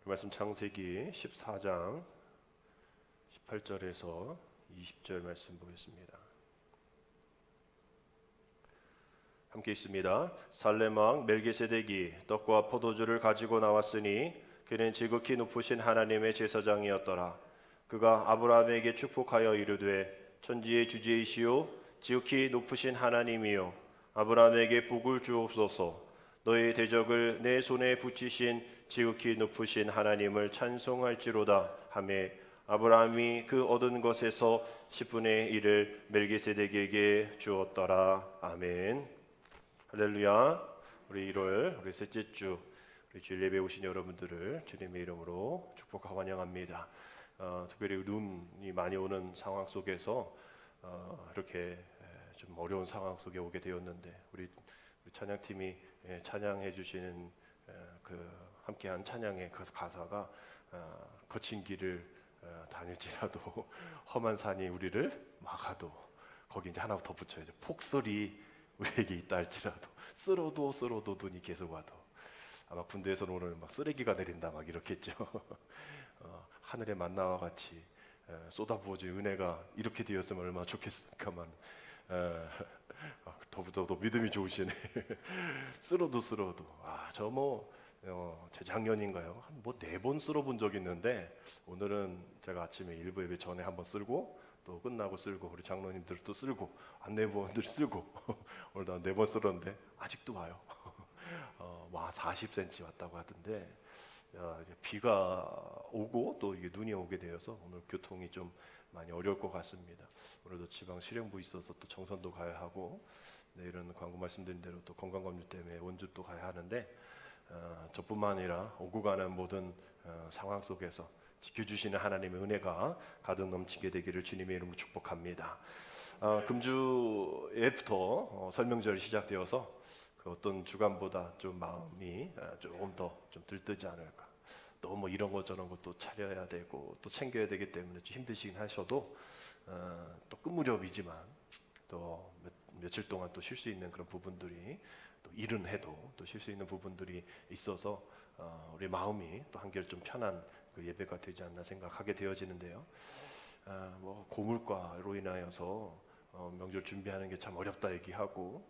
말씀 창세기 14장 18절에서 20절 말씀 보겠습니다. 함께 있습니다. 살렘 왕 멜기세덱이 떡과 포도주를 가지고 나왔으니 그는 지극히 높으신 하나님의 제사장이었더라. 그가 아브라함에게 축복하여 이르되 천지의 주제이시오 지극히 높으신 하나님이요 아브라함에게 복을 주옵소서. 너의 대적을 내 손에 붙이신 지극히 높으신 하나님을 찬송할지로다 하며 아브라함이 그 얻은 것에서 10분의 1을 멜기세덱에게 주었더라. 아멘. 할렐루야. 우리 1월 우리 셋째 주 우리 주일 예배 오신 여러분들을 주님의 이름으로 축복하고 환영합니다. 특별히 눈이 많이 오는 상황 속에서 이렇게 좀 어려운 상황 속에 오게 되었는데 우리 찬양팀이 찬양해 주시는 그 함께한 찬양의 그 가사가 거친 길을 다닐지라도 험한 산이 우리를 막아도 거기 이제 하나 더 붙여야죠. 폭설이 우리에게 있다 할지라도 쓸어도 눈이 계속 와도 아마 군대에서는 오늘 막 쓰레기가 내린다 막 이렇겠죠. 하늘의 만나와 같이 쏟아부어진 은혜가 이렇게 되었으면 얼마나 좋겠습니까만 더 믿음이 좋으시네. 쓸어도 저 재작년인가요? 한 4번 쓸어본 적이 있는데 오늘은 제가 아침에 일부 예배 전에 한번 쓸고 또 끝나고 쓸고 우리 장로님들도 쓸고 안내부원들 쓸고 오늘도 한 4번 쓸었는데 아직도 와요. 40cm 왔다고 하던데 이제 비가 오고 또 이게 눈이 오게 되어서 오늘 교통이 좀 많이 어려울 것 같습니다. 오늘도 지방 실행부 있어서 또 정선도 가야 하고 내일은 광고 말씀드린 대로 또 건강검진 때문에 원주 또 가야 하는데 저뿐만 아니라 오고 가는 모든 상황 속에서 지켜주시는 하나님의 은혜가 가득 넘치게 되기를 주님의 이름으로 축복합니다. 금주에부터 설명절이 시작되어서 그 어떤 주간보다 좀 마음이 조금 더 좀 들뜨지 않을까. 너무 이런 것 저런 것도 차려야 되고 또 챙겨야 되기 때문에 좀 힘드시긴 하셔도 또 끝무렵이지만 또 며칠 동안 또 쉴 수 있는 그런 부분들이 또 일은 해도 또 쉴 수 있는 부분들이 있어서 우리 마음이 또 한결 좀 편한 그 예배가 되지 않나 생각하게 되어지는데요. 고물가로 인하여서 명절 준비하는 게 참 어렵다 얘기하고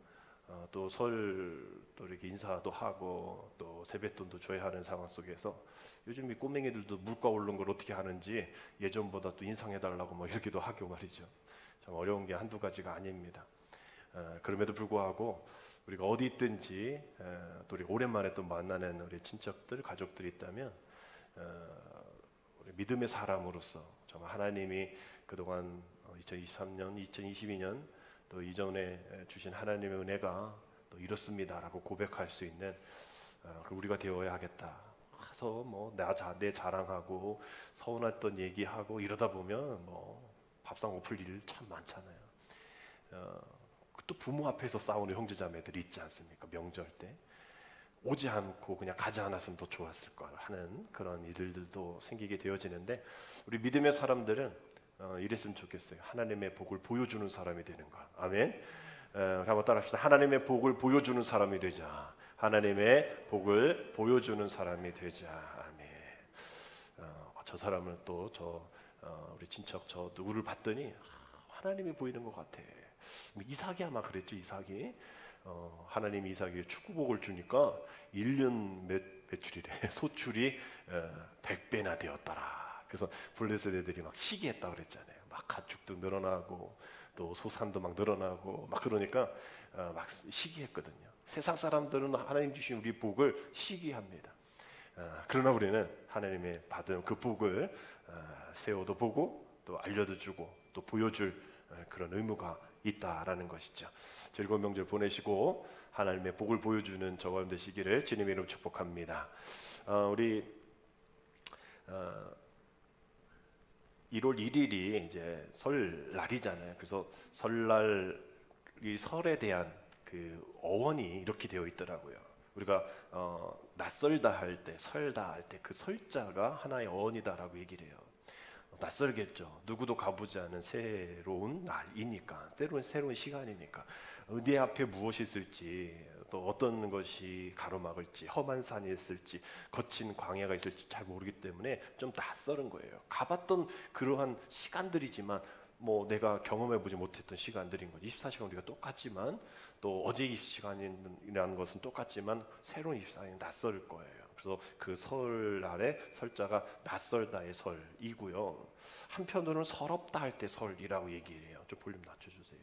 또 설 또 이렇게 인사도 하고 또 세뱃돈도 줘야 하는 상황 속에서 요즘 이 꼬맹이들도 물가 오른 걸 어떻게 하는지 예전보다 또 인상해달라고 뭐 이렇게도 하고 말이죠. 참 어려운 게 한두 가지가 아닙니다. 그럼에도 불구하고 우리가 어디 있든지 또 우리 오랜만에 또 만나는 우리 친척들 가족들이 있다면 우리 믿음의 사람으로서 정말 하나님이 그동안 2023년 2022년 또 이전에 주신 하나님의 은혜가 또 이렇습니다라고 고백할 수 있는 우리가 되어야 하겠다. 가서 내 자랑하고 서운했던 얘기하고 이러다 보면 밥상 엎을 일 참 많잖아요. 또 부모 앞에서 싸우는 형제자매들이 있지 않습니까? 명절 때 오지 않고 그냥 가지 않았으면 더 좋았을 걸 하는 그런 일들도 생기게 되어지는데 우리 믿음의 사람들은 이랬으면 좋겠어요. 하나님의 복을 보여주는 사람이 되는 것. 아멘. 한번 따라합시다. 하나님의 복을 보여주는 사람이 되자. 하나님의 복을 보여주는 사람이 되자. 아멘. 저 사람은 또 우리 친척 저 누구를 봤더니 하나님이 보이는 것 같아. 이삭이 아마 그랬죠. 이삭이 하나님이 이삭에게 축구복을 주니까 1년 매출이래. 소출이 100배나 되었더라. 그래서 블레셋 애들이 막 시기했다 그랬잖아요. 막 가축도 늘어나고 또 소산도 막 늘어나고 막 그러니까 막 시기했거든요. 세상 사람들은 하나님 주신 우리 복을 시기합니다. 그러나 우리는 하나님의 받은 그 복을 세워도 보고 또 알려도 주고 또 보여줄 그런 의무가 있다라는 것이죠. 즐거운 명절 보내시고 하나님의 복을 보여주는 저와 되시기를 주님의 이름으로 축복합니다. 우리 1월 1일이 이제 설날이잖아요. 그래서 설날이 설에 대한 그 어원이 이렇게 되어 있더라고요. 우리가 낯설다 할 때, 설다 할 때 그 설자가 하나의 어원이다라고 얘기를 해요. 낯설겠죠. 누구도 가보지 않은 새로운 날이니까, 새로운 시간이니까 내 앞에 무엇이 있을지 또 어떤 것이 가로막을지, 험한 산이 있을지, 거친 광야가 있을지 잘 모르기 때문에 좀 낯설은 거예요. 가봤던 그러한 시간들이지만 뭐 내가 경험해보지 못했던 시간들인 거죠. 24시간 우리가 똑같지만, 또 어제 24시간이라는 것은 똑같지만 새로운 24시간이 낯설 거예요. 그래서 그 설날에 설자가 낯설다의 설이고요. 한편으로는 서럽다 할 때 설이라고 얘기를 해요. 좀 볼륨 낮춰주세요.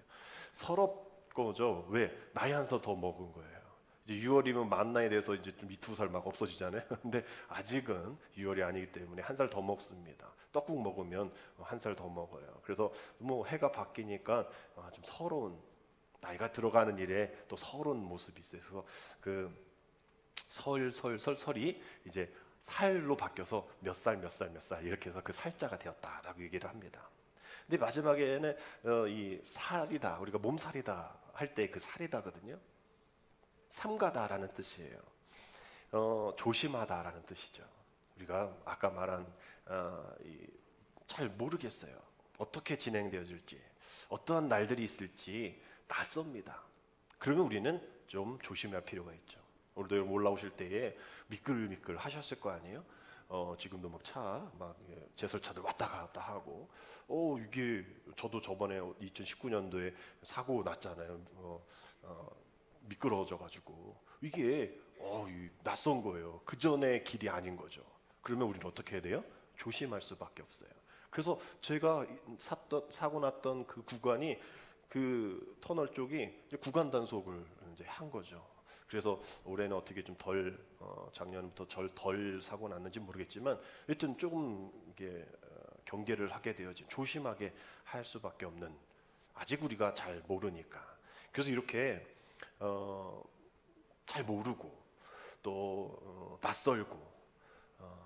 서럽고죠. 왜? 나이 한 살 더 먹은 거예요. 이제 6월이면 만나에 대해서 이제 좀 이투설 막 없어지잖아요. 근데 아직은 6월이 아니기 때문에 한 살 더 먹습니다. 떡국 먹으면 한 살 더 먹어요. 그래서 뭐 해가 바뀌니까 좀 서러운, 나이가 들어가는 일에 또 서러운 모습이 있어요. 그래서 그 설이 이제 살로 바뀌어서 몇 살 몇 살 몇 살 이렇게 해서 그 살자가 되었다라고 얘기를 합니다. 근데 마지막에는 이 살이다, 우리가 몸살이다 할 때 그 살이다거든요. 삼가다라는 뜻이에요. 조심하다라는 뜻이죠. 우리가 아까 말한 잘 모르겠어요. 어떻게 진행되어질지, 어떠한 날들이 있을지 낯섭니다. 그러면 우리는 좀 조심할 필요가 있죠. 오늘도 올라오실 때에 미끌미끌 하셨을 거 아니에요? 지금도 막 제설차들 왔다 갔다 하고, 이게 저도 저번에 2019년도에 사고 났잖아요. 미끄러져가지고 이게 낯선 거예요. 그 전의 길이 아닌 거죠. 그러면 우리는 어떻게 해야 돼요? 조심할 수밖에 없어요. 그래서 제가 사고 났던 그 구간이, 그 터널 쪽이 이제 구간 단속을 이제 한 거죠. 그래서 올해는 어떻게 좀 작년부터 덜 사고 났는지 모르겠지만, 일단 조금 이게 경계를 하게 되어진, 조심하게 할 수밖에 없는, 아직 우리가 잘 모르니까. 그래서 이렇게 잘 모르고 또 낯설고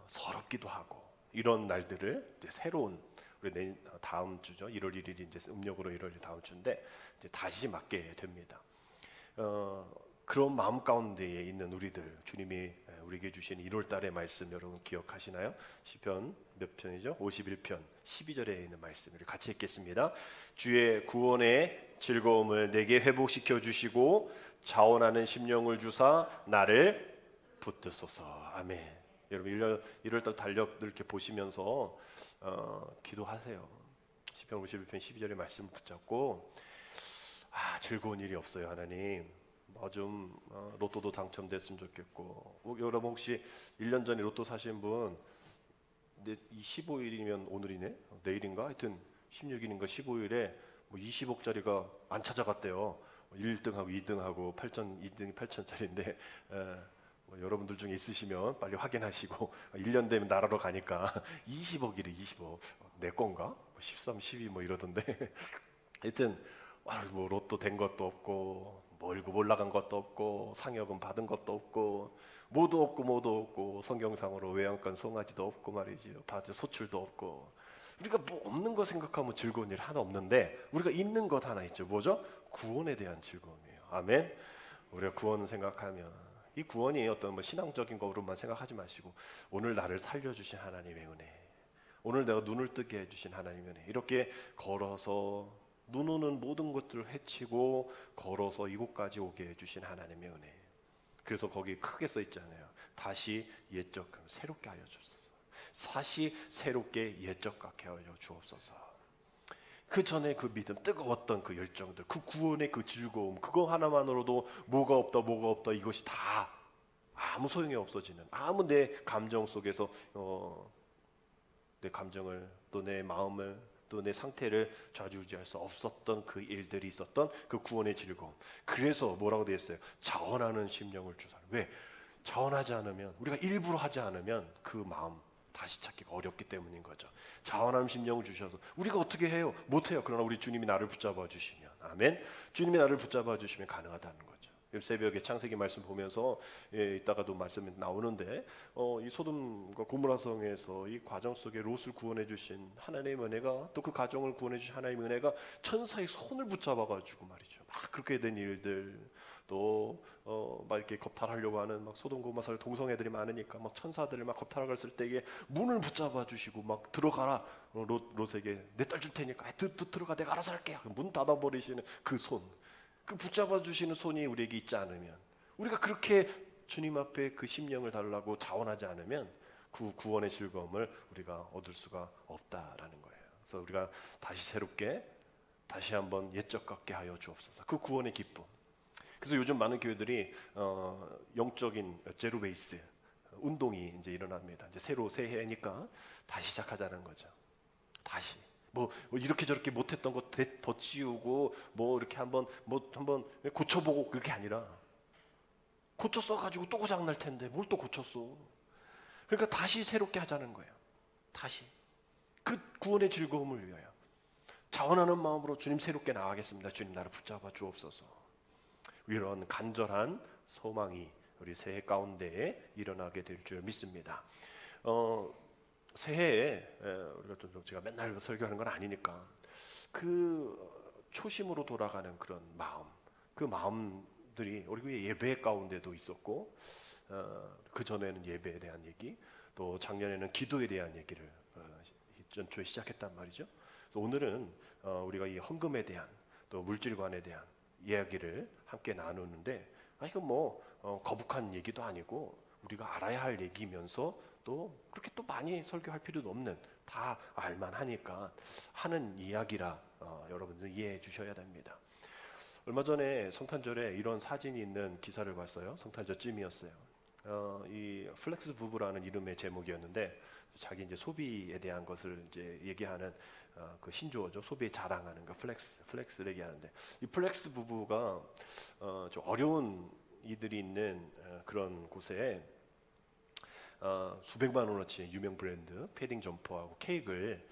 서럽기도 하고 이런 날들을 이제 새로운, 우리 다음 주죠. 1월 1일이 이제 음력으로 1월 1일 다음 주인데 이제 다시 맞게 됩니다. 그런 마음 가운데에 있는 우리들, 주님이 우리에게 주신 1월 달의 말씀 여러분 기억하시나요? 시편 몇 편이죠? 51편 12절에 있는 말씀을 같이 읽겠습니다. 주의 구원의 즐거움을 내게 회복시켜 주시고 자원하는 심령을 주사 나를 붙드소서. 아멘. 여러분 1월 달 달력 이렇게 보시면서 기도하세요. 시편 51편 12절의 말씀을 붙잡고, 즐거운 일이 없어요 하나님. 좀 로또도 당첨됐으면 좋겠고, 여러분 혹시 1년 전에 로또 사신 분, 근데 15일이면 오늘이네? 내일인가? 하여튼 16일인가 15일에 뭐 20억짜리가 안 찾아갔대요. 1등하고 2등하고 8천, 2등이 8천짜리인데, 뭐 여러분들 중에 있으시면 빨리 확인하시고 1년 되면 나라로 가니까 20억이래. 20억 내 건가? 13, 12 뭐 이러던데 하여튼 뭐 로또 된 것도 없고, 월급 올라간 것도 없고, 상여금 받은 것도 없고, 뭐도 없고 성경상으로 외양간 송아지도 없고 말이지요. 바지 소출도 없고, 우리가 뭐 없는 거 생각하면 즐거운 일 하나 없는데, 우리가 있는 것 하나 있죠. 뭐죠? 구원에 대한 즐거움이에요. 아멘. 우리가 구원 생각하면 이 구원이 어떤 뭐 신앙적인 거로만 생각하지 마시고, 오늘 나를 살려주신 하나님의 은혜, 오늘 내가 눈을 뜨게 해주신 하나님의 은혜, 이렇게 걸어서 눈 오는 모든 것들을 헤치고 걸어서 이곳까지 오게 해주신 하나님의 은혜. 그래서 거기 크게 써 있잖아요. 다시 옛적 새롭게 하여 주옵소서. 다시 새롭게 옛적 같게 하여 주옵소서. 그 전에 그 믿음, 뜨거웠던 그 열정들, 그 구원의 그 즐거움, 그거 하나만으로도 뭐가 없다 이것이 다 아무 소용이 없어지는, 아무 내 감정 속에서 내 감정을, 또 내 마음을, 또 내 상태를 좌지우지할 수 없었던 그 일들이 있었던 그 구원의 즐거움. 그래서 뭐라고 되어 있어요? 자원하는 심령을 주사. 왜? 자원하지 않으면, 우리가 일부러 하지 않으면 그 마음 다시 찾기가 어렵기 때문인 거죠. 자원하는 심령을 주셔서 우리가 어떻게 해요? 못해요. 그러나 우리 주님이 나를 붙잡아 주시면, 아멘. 주님이 나를 붙잡아 주시면 가능하다는 거죠. 새벽에 창세기 말씀 보면서 이따가도 말씀이 나오는데, 이 소돔과 고모라성에서 이 과정 속에 롯을 구원해 주신 하나님의 은혜가, 또 그 가정을 구원해 주신 하나님의 은혜가 천사의 손을 붙잡아 가지고 말이죠, 막 그렇게 된 일들, 또 막 이렇게 겁탈하려고 하는 막 소돔 고모라성 동성애들이 많으니까 막 천사들을 막 겁탈하고 했을 때에 문을 붙잡아 주시고 막 들어가라, 롯에게 내 딸 줄 테니까 들어가, 내가 알아서 할게. 문 닫아 버리시는 그 손, 그 붙잡아 주시는 손이 우리에게 있지 않으면 우리가 그렇게 주님 앞에 그 심령을 달라고 자원하지 않으면 그 구원의 즐거움을 우리가 얻을 수가 없다라는 거예요. 그래서 우리가 다시 새롭게 다시 한번 옛적 같게 하여 주옵소서. 그 구원의 기쁨. 그래서 요즘 많은 교회들이 영적인 제로 베이스 운동이 이제 일어납니다. 이제 새로 새해니까 다시 시작하자는 거죠. 다시 뭐 이렇게 저렇게 못했던 거 더 치우고 뭐 이렇게 한번 고쳐보고 그렇게 아니라 고쳤어 가지고 또 고장 날 텐데 뭘 또 고쳤어. 그러니까 다시 새롭게 하자는 거예요. 다시 그 구원의 즐거움을 위하여 자원하는 마음으로 주님 새롭게 나가겠습니다. 주님 나를 붙잡아 주옵소서. 이런 간절한 소망이 우리 새해 가운데에 일어나게 될 줄 믿습니다. 새해에 우리가 또 제가 맨날 설교하는 건 아니니까 그 초심으로 돌아가는 그런 마음, 그 마음들이 우리 교회 예배 가운데도 있었고 그 전에는 예배에 대한 얘기, 또 작년에는 기도에 대한 얘기를 연초에 시작했단 말이죠. 그래서 오늘은 우리가 이 헌금에 대한 또 물질관에 대한 이야기를 함께 나누는데 이건 뭐 거북한 얘기도 아니고 우리가 알아야 할 얘기면서 또 그렇게 또 많이 설교할 필요도 없는 다 알만하니까 하는 이야기라 여러분들 이해해 주셔야 됩니다. 얼마 전에 성탄절에 이런 사진이 있는 기사를 봤어요. 성탄절쯤이었어요. 이 플렉스 부부라는 이름의 제목이었는데 자기 이제 소비에 대한 것을 이제 얘기하는 그 신조어죠. 소비에 자랑하는 거 플렉스를 얘기하는데 이 플렉스 부부가 좀 어려운 이들이 있는 그런 곳에 수백만 원어치 유명 브랜드 패딩 점퍼하고 케이크를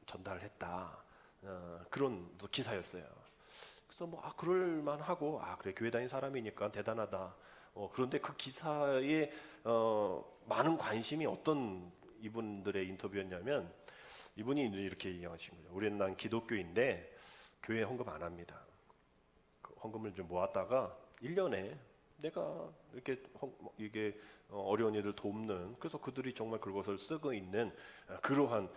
전달했다. 그런 기사였어요. 그래서 뭐 그럴 만하고 그래 교회 다닌 사람이니까 대단하다. 그런데 그 기사에 많은 관심이 어떤 이분들의 인터뷰였냐면 이분이 이렇게 얘기하신 거죠. 우리는 난 기독교인데 교회 헌금 안 합니다. 그 헌금을 좀 모았다가 1년에 내가 이렇게 이게 어려운 이들 돕는 그래서 그들이 정말 그것을 쓰고 있는 그러한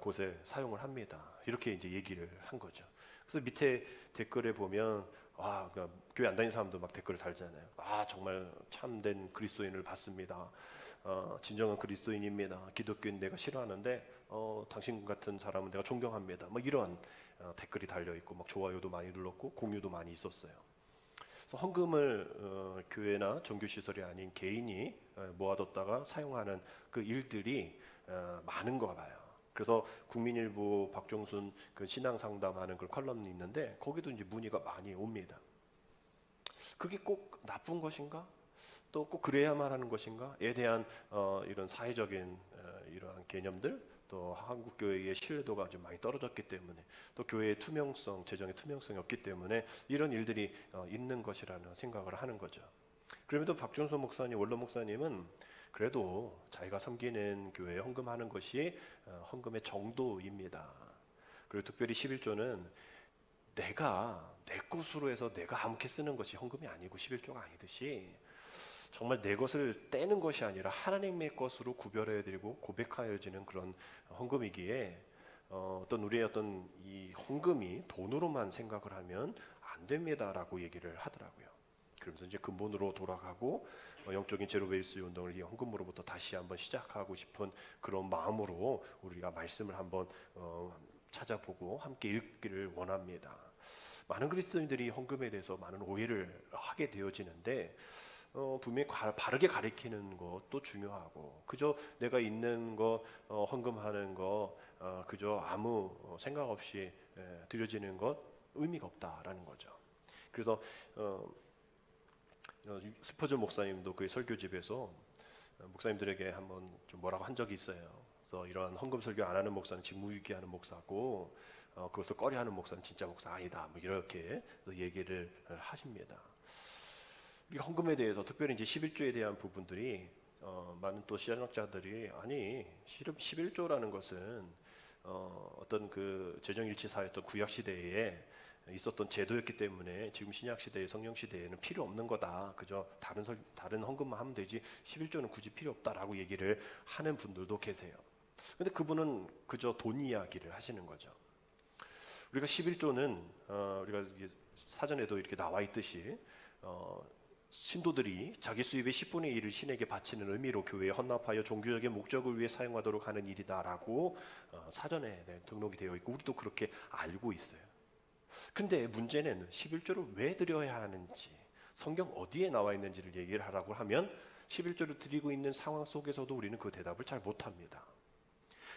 곳에 사용을 합니다. 이렇게 이제 얘기를 한 거죠. 그래서 밑에 댓글에 보면 그러니까 교회 안 다니는 사람도 막 댓글을 달잖아요. 정말 참된 그리스도인을 봤습니다. 진정한 그리스도인입니다. 기독교인 내가 싫어하는데 당신 같은 사람은 내가 존경합니다. 뭐 이런 댓글이 달려 있고 막 좋아요도 많이 눌렀고 공유도 많이 있었어요. 그래서 헌금을 교회나 종교 시설이 아닌 개인이 모아뒀다가 사용하는 그 일들이 많은가 봐요. 그래서 국민일보 박종순 그 신앙 상담하는 그 컬럼이 있는데 거기도 이제 문의가 많이 옵니다. 그게 꼭 나쁜 것인가? 또 꼭 그래야만 하는 것인가?에 대한 이런 사회적인 이러한 개념들, 또 한국 교회의 신뢰도가 좀 많이 떨어졌기 때문에, 또 교회의 투명성, 재정의 투명성이 없기 때문에 이런 일들이 있는 것이라는 생각을 하는 거죠. 그럼에도 박준선 목사님, 원로 목사님은 그래도 자기가 섬기는 교회에 헌금하는 것이 헌금의 정도입니다. 그리고 특별히 11조는 내가 내 것으로 해서 내가 아무렇게 쓰는 것이 헌금이 아니고 11조가 아니듯이 정말 내 것을 떼는 것이 아니라 하나님의 것으로 구별해야 되고 고백하여지는 그런 헌금이기에 어떤 우리의 어떤 이 헌금이 돈으로만 생각을 하면 안 됩니다라고 얘기를 하더라고요. 그러면서 이제 근본으로 돌아가고 영적인 제로 베이스 운동을 이 헌금으로부터 다시 한번 시작하고 싶은 그런 마음으로 우리가 말씀을 한번 찾아보고 함께 읽기를 원합니다. 많은 그리스도인들이 헌금에 대해서 많은 오해를 하게 되어지는데 분명히 바르게 가리키는 것도 중요하고 그저 내가 있는 거 헌금하는 거 그저 아무 생각 없이 드려지는 것 의미가 없다라는 거죠. 그래서 스퍼전 목사님도 그 설교집에서 목사님들에게 한번 좀 뭐라고 한 적이 있어요. 그래서 이러한 헌금 설교 안 하는 목사는 직무유기하는 목사고 그것을 꺼려하는 목사는 진짜 목사 아니다. 뭐 이렇게 얘기를 하십니다. 우리 헌금에 대해서 특별히 이제 11조에 대한 부분들이 많은 또 신학자들이 아니 11조라는 것은 어떤 그 재정일치 사회였던 구약 시대에 있었던 제도였기 때문에 지금 신약 시대의 성령 시대에는 필요 없는 거다. 그저 다른 헌금만 하면 되지 11조는 굳이 필요 없다라고 얘기를 하는 분들도 계세요. 근데 그분은 그저 돈 이야기를 하시는 거죠. 우리가 11조는 우리가 사전에도 이렇게 나와 있듯이 신도들이 자기 수입의 10분의 1을 신에게 바치는 의미로 교회에 헌납하여 종교적인 목적을 위해 사용하도록 하는 일이다라고 사전에 등록이 되어 있고 우리도 그렇게 알고 있어요. 근데 문제는 11조를 왜 드려야 하는지, 성경 어디에 나와 있는지를 얘기를 하라고 하면 11조를 드리고 있는 상황 속에서도 우리는 그 대답을 잘 못합니다.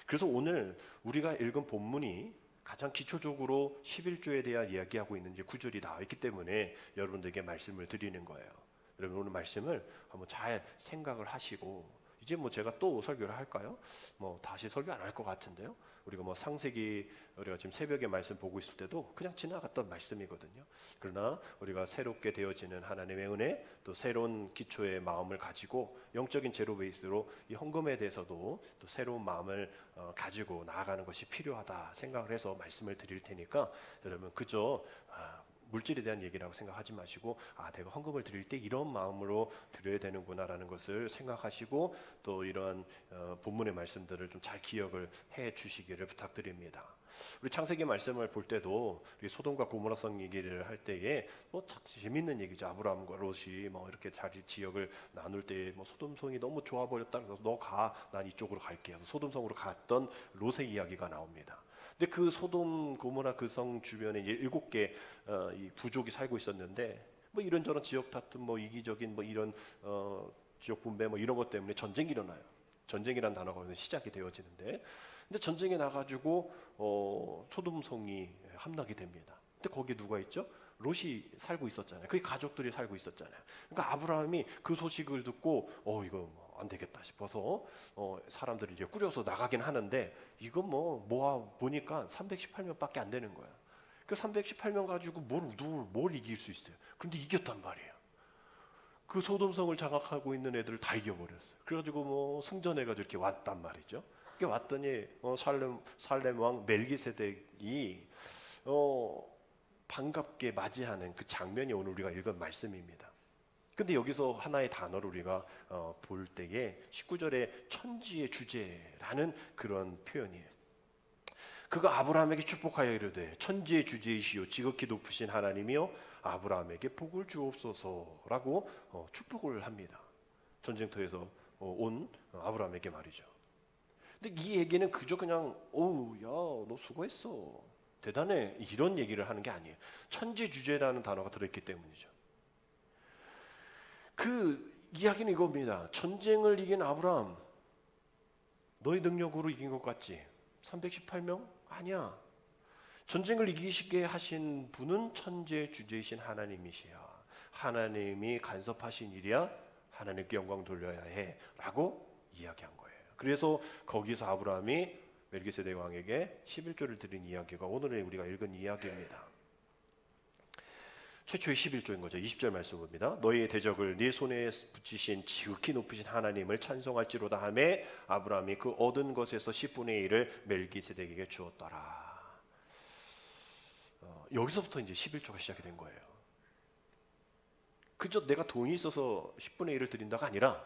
그래서 오늘 우리가 읽은 본문이 가장 기초적으로 11조에 대한 이야기하고 있는 구절이 나와 있기 때문에 여러분들에게 말씀을 드리는 거예요. 여러분 오늘 말씀을 한번 잘 생각을 하시고, 이제 뭐 제가 또 설교를 할까요? 뭐 다시 설교 안 할 것 같은데요. 우리가 뭐 창세기, 우리가 지금 새벽에 말씀 보고 있을 때도 그냥 지나갔던 말씀이거든요. 그러나 우리가 새롭게 되어지는 하나님의 은혜, 또 새로운 기초의 마음을 가지고 영적인 제로 베이스로 이 헌금에 대해서도 또 새로운 마음을 가지고 나아가는 것이 필요하다 생각을 해서 말씀을 드릴 테니까 여러분 그저 물질에 대한 얘기라고 생각하지 마시고, 내가 헌금을 드릴 때 이런 마음으로 드려야 되는구나라는 것을 생각하시고 또 이러한 본문의 말씀들을 좀 잘 기억을 해 주시기를 부탁드립니다. 우리 창세기 말씀을 볼 때도 우리 소돔과 고모라성 얘기를 할 때에 참 재밌는 얘기죠. 아브라함과 롯이 이렇게 자기 지역을 나눌 때 소돔성이 너무 좋아 버렸다. 그래서 너 가, 난 이쪽으로 갈게. 그래서 소돔성으로 갔던 롯의 이야기가 나옵니다. 근데 그 소돔 고모라 그 성 주변에 7개 이 부족이 살고 있었는데 이런저런 지역 다툼, 이기적인 이런 지역 분배 이런 것 때문에 전쟁이 일어나요. 전쟁이란 단어가 시작이 되어지는데, 근데 전쟁에 나가지고 소돔성이 함락이 됩니다. 근데 거기에 누가 있죠? 롯이 살고 있었잖아요. 그 가족들이 살고 있었잖아요. 그러니까 아브라함이 그 소식을 듣고 이거 안 되겠다 싶어서 사람들이 이제 꾸려서 나가긴 하는데, 이거 모아 보니까 318명밖에 안 되는 거야. 그 318명 가지고 뭘 이길 수 있어요? 그런데 이겼단 말이에요. 그 소돔성을 장악하고 있는 애들을 다 이겨버렸어요. 그래가지고 승전해가지고 이렇게 왔단 말이죠. 이렇게 왔더니 살렘 왕 멜기세덱이 반갑게 맞이하는 그 장면이 오늘 우리가 읽은 말씀입니다. 근데 여기서 하나의 단어를 우리가 볼 때에 19절에 천지의 주제라는 그런 표현이에요. 그가 아브라함에게 축복하여 이르되 천지의 주제이시오 지극히 높으신 하나님이여 아브라함에게 복을 주옵소서라고 축복을 합니다. 전쟁터에서 온 아브라함에게 말이죠. 근데 이 얘기는 그저 그냥 야, 너 수고했어, 대단해, 이런 얘기를 하는 게 아니에요. 천지주제라는 단어가 들어있기 때문이죠. 그 이야기는 이겁니다. 전쟁을 이긴 아브라함, 너의 능력으로 이긴 것 같지? 318명? 아니야. 전쟁을 이기시게 하신 분은 천지의 주제이신 하나님이시야. 하나님이 간섭하신 일이야. 하나님께 영광 돌려야 해 라고 이야기한 거예요. 그래서 거기서 아브라함이 멜기세덱 왕에게 11조를 드린 이야기가 오늘의 우리가 읽은 이야기입니다. 최초의 11조인 거죠. 20절 말씀 봅니다. 너희의 대적을 네 손에 붙이신 지극히 높으신 하나님을 찬송할지로다 하매 아브라함이 그 얻은 것에서 10분의 1을 멜기세덱에게 주었더라. 여기서부터 이제 11조가 시작이 된 거예요. 그저 내가 돈이 있어서 10분의 1을 드린다가 아니라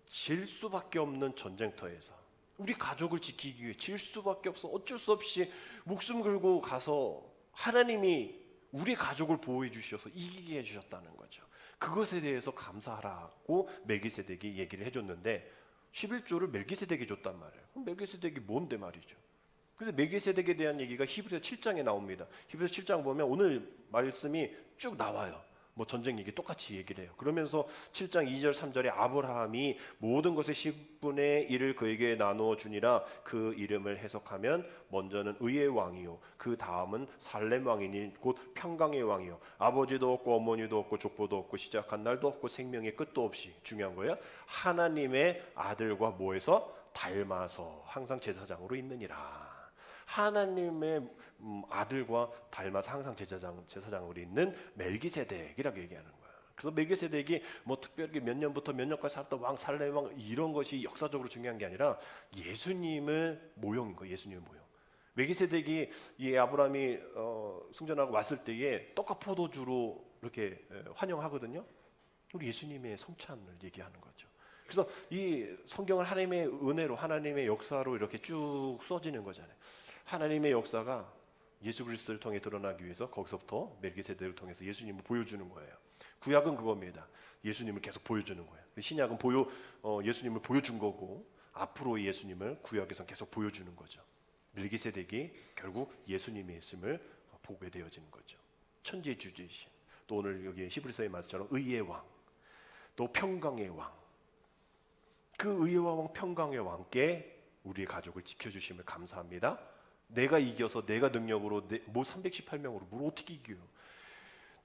질 수밖에 없는 전쟁터에서 우리 가족을 지키기 위해 질 수밖에 없어 어쩔 수 없이 목숨 걸고 가서 하나님이 우리 가족을 보호해 주셔서 이기게 해주셨다는 거죠. 그것에 대해서 감사하라고 멜기세덱이 얘기를 해줬는데 11조를 멜기세덱이 줬단 말이에요. 그럼 멜기세덱이 뭔데 말이죠. 그래서 멜기세덱에 대한 얘기가 히브리서 7장에 나옵니다. 히브리서 7장 보면 오늘 말씀이 쭉 나와요. 전쟁 얘기 똑같이 얘기를 해요. 그러면서 7장 2절 3절에 아브라함이 모든 것의 10분의 1을 그에게 나누어 주니라 그 이름을 해석하면 먼저는 의의 왕이요 그 다음은 살렘 왕이니 곧 평강의 왕이요 아버지도 없고 어머니도 없고 족보도 없고 시작한 날도 없고 생명의 끝도 없이 중요한 거예요. 하나님의 아들과 뭐해서 닮아서 항상 제사장으로 있느니라. 하나님의 아들과 닮아서 항상 제사장으로 있는 멜기세덱이라고 얘기하는 거예요. 그래서 멜기세덱이 특별히 몇 년부터 몇 년까지 살았던 왕, 살렘 왕 이런 것이 역사적으로 중요한 게 아니라 예수님의 모형인 거예요. 예수님의 모형. 멜기세덱이 이 아브라함이 승전하고 왔을 때에 떡과 포도주로 이렇게 환영하거든요. 우리 예수님의 성찬을 얘기하는 거죠. 그래서 이 성경을 하나님의 은혜로 하나님의 역사로 이렇게 쭉 써지는 거잖아요. 하나님의 역사가 예수 그리스도를 통해 드러나기 위해서 거기서부터 멜기세덱을 통해서 예수님을 보여주는 거예요. 구약은 그겁니다. 예수님을 계속 보여주는 거예요. 신약은 예수님을 보여준 거고 앞으로 예수님을 구약에서 계속 보여주는 거죠. 멜기세덱이 결국 예수님의 있음을 보게 되어지는 거죠. 천지의 주제이신, 또 오늘 여기 히브리서의 말씀처럼 의의 왕, 또 평강의 왕, 그 의의 왕 평강의 왕께 우리의 가족을 지켜주심을 감사합니다. 내가 이겨서 내가 능력으로 뭐 318명으로 뭘 어떻게 이겨요?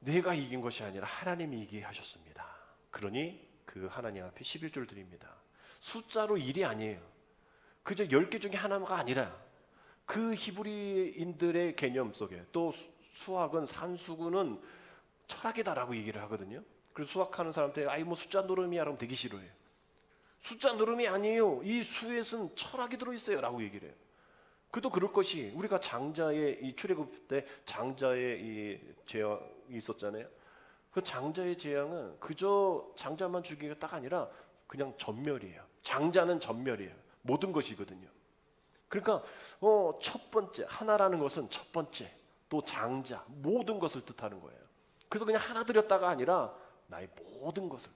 내가 이긴 것이 아니라 하나님이 이기게 하셨습니다. 그러니 그 하나님 앞에 11조를 드립니다. 숫자로 1이 아니에요. 그저 10개 중에 하나가 아니라 그 히브리인들의 개념 속에, 또 수학은 산수구는 철학이다라고 얘기를 하거든요. 그래서 수학하는 사람들이 아이 뭐 숫자 노름이야 그러면 되게 싫어해요. 숫자 노름이 아니에요. 이 수에는 철학이 들어있어요 라고 얘기를 해요. 그도 그럴 것이, 우리가 장자의 이 출애굽 때 장자의 이 재앙이 있었잖아요. 그 장자의 재앙은 그저 장자만 죽이겠다가 아니라 그냥 전멸이에요. 장자는 전멸이에요. 모든 것이거든요. 그러니까 첫 번째, 하나라는 것은 첫 번째, 또 장자, 모든 것을 뜻하는 거예요. 그래서 그냥 하나 드렸다가 아니라 나의 모든 것을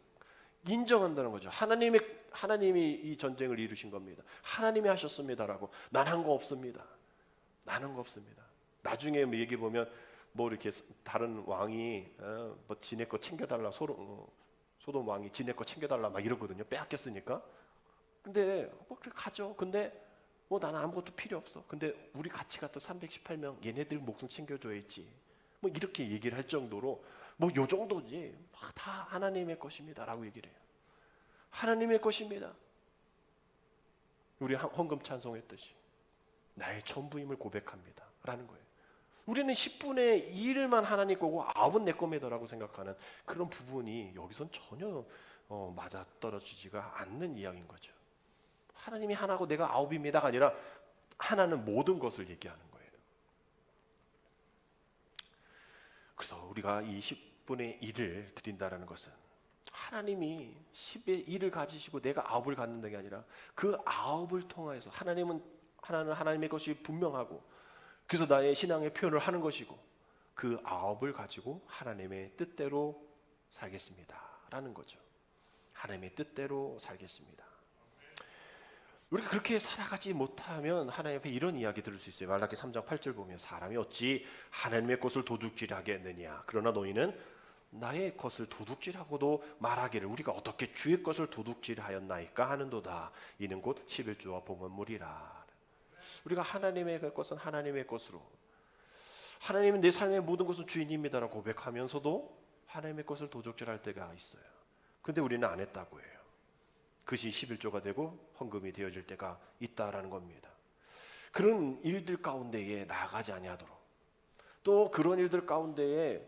인정한다는 거죠. 하나님이 이 전쟁을 이루신 겁니다. 하나님이 하셨습니다라고. 난 한 거 없습니다. 나는 거 없습니다. 나중에 얘기 보면 뭐 이렇게 다른 왕이 뭐 지네 거 챙겨달라, 소돔 왕이 지네 거 챙겨달라 막 이러거든요. 빼앗겼으니까. 근데 뭐 그래 가죠. 근데 뭐 나는 아무것도 필요 없어. 근데 우리 같이 갔던 318명 얘네들 목숨 챙겨줘야지. 뭐 이렇게 얘기를 할 정도로 뭐 요 정도지. 다 하나님의 것입니다라고 얘기를 해요. 하나님의 것입니다. 우리 헌금 찬송했듯이 나의 전부임을 고백합니다 라는 거예요. 우리는 10분의 1만 하나님 거고 9은 내 겁니다라고 생각하는 그런 부분이 여기선 전혀 맞아떨어지지가 않는 이야기인 거죠. 하나님이 하나고 내가 9입니다가 아니라 하나는 모든 것을 얘기하는 거예요. 그래서 우리가 이 10분의 1을 드린다는 것은 하나님이 10의 1을 가지시고 내가 9을 갖는 게 아니라 그 9을 통해서 하나는 하나님의 것이 분명하고, 그래서 나의 신앙의 표현을 하는 것이고, 그 9을 가지고 하나님의 뜻대로 살겠습니다 라는 거죠. 하나님의 뜻대로 살겠습니다. 우리가 그렇게 살아가지 못하면 하나님 앞에 이런 이야기 들을 수 있어요. 말라기 3장 8절 보면 사람이 어찌 하나님의 것을 도둑질하겠느냐, 그러나 너희는 나의 것을 도둑질하고도 말하기를 우리가 어떻게 주의 것을 도둑질하였나이까 하는도다. 이는 곧 11조와 봉헌물이라. 우리가 하나님의 것은 하나님의 것으로, 하나님은 내 삶의 모든 것은 주인입니다라고 고백하면서도 하나님의 것을 도둑질할 때가 있어요. 근데 우리는 안 했다고 해요. 그것이 11조가 되고 헌금이 되어질 때가 있다라는 겁니다. 그런 일들 가운데에 나아가지 아니하도록, 또 그런 일들 가운데에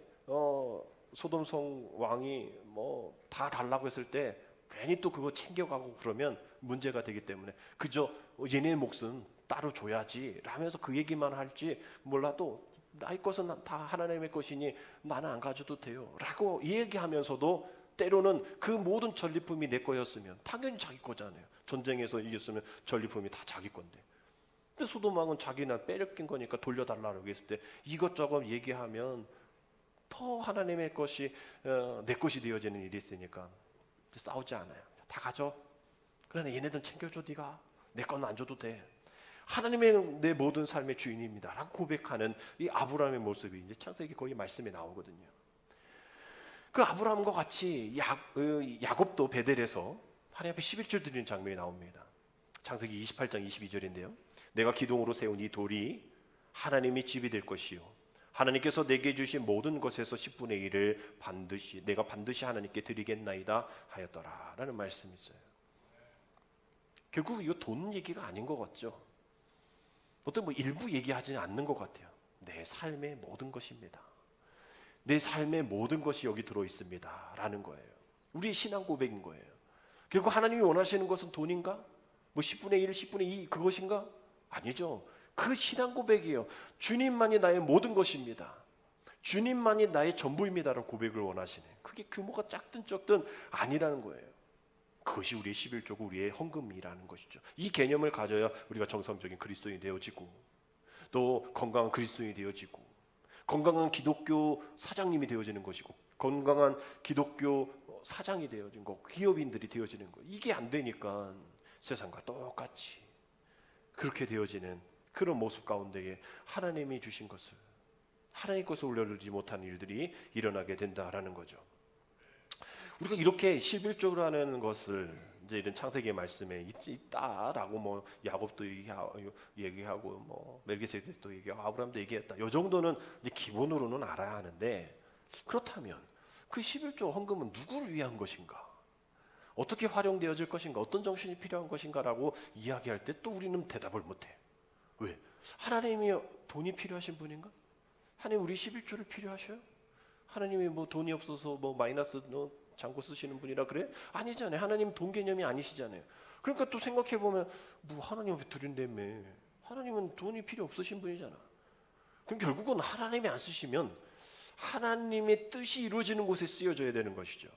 소돔성 왕이 뭐 다 달라고 했을 때 괜히 또 그거 챙겨가고 그러면 문제가 되기 때문에 그저 얘네 몫은 따로 줘야지 라면서 그 얘기만 할지 몰라도 나의 것은 다 하나님의 것이니 나는 안 가져도 돼요 라고 얘기하면서도 때로는 그 모든 전리품이 내 거였으면 당연히 자기 거잖아요. 전쟁에서 이겼으면 전리품이 다 자기 건데. 근데 소돔 왕은 자기는 빼앗긴 거니까 돌려달라고 했을 때 이것저것 얘기하면 더 하나님의 것이 내 것이 되어지는 일이 있으니까 싸우지 않아요. 다 가져. 그러나 얘네들은 챙겨줘. 네가 내 건 안 줘도 돼. 하나님의 내 모든 삶의 주인입니다 라고 고백하는 이 아브라함의 모습이 이제 창세기 거의 말씀에 나오거든요. 그 아브라함과 같이 야곱도 베델에서 하나님 앞에 11조 드리는 장면이 나옵니다. 창세기 28장 22절인데요. 내가 기둥으로 세운 이 돌이 하나님의 집이 될 것이요 하나님께서 내게 주신 모든 것에서 10분의 1을 내가 반드시 하나님께 드리겠나이다 하였더라 라는 말씀이 있어요. 결국 이거 돈 얘기가 아닌 것 같죠. 어떤 뭐 일부 얘기하지는 않는 것 같아요. 내 삶의 모든 것입니다. 내 삶의 모든 것이 여기 들어있습니다 라는 거예요. 우리의 신앙 고백인 거예요. 결국 하나님이 원하시는 것은 돈인가? 뭐 10분의 1, 10분의 2 그것인가? 아니죠. 그 신앙 고백이에요. 주님만이 나의 모든 것입니다. 주님만이 나의 전부입니다라는 고백을 원하시네. 그게 규모가 작든 적든 아니라는 거예요. 그것이 우리의 11조고 우리의 헌금이라는 것이죠. 이 개념을 가져야 우리가 정상적인 그리스도인이 되어지고, 또 건강한 그리스도인이 되어지고, 건강한 기독교 사장님이 되어지는 것이고, 건강한 기독교 사장이 되어진 거, 기업인들이 되어지는 거. 이게 안 되니까 세상과 똑같이 그렇게 되어지는 그런 모습 가운데에 하나님이 주신 것을, 하나님 것을 올려주지 못한 일들이 일어나게 된다라는 거죠. 우리가 이렇게 11조로 하는 것을 이제 이런 창세기의 말씀에 있다라고 뭐 야곱도 얘기하고 뭐 멜기세덱도 얘기하고 아브라함도 얘기했다. 이 정도는 이제 기본으로는 알아야 하는데, 그렇다면 그 11조 헌금은 누구를 위한 것인가? 어떻게 활용되어질 것인가? 어떤 정신이 필요한 것인가라고 이야기할 때 또 우리는 대답을 못해. 왜? 하나님이 돈이 필요하신 분인가? 하나님 우리 11조를 필요하셔요? 하나님이 뭐 돈이 없어서 뭐 마이너스 장고 쓰시는 분이라 그래? 아니잖아요. 하나님 돈 개념이 아니시잖아요. 그러니까 또 생각해 보면 뭐 하나님 앞에 드린다며. 하나님은 돈이 필요 없으신 분이잖아. 그럼 결국은 하나님이 안 쓰시면 하나님의 뜻이 이루어지는 곳에 쓰여져야 되는 것이죠.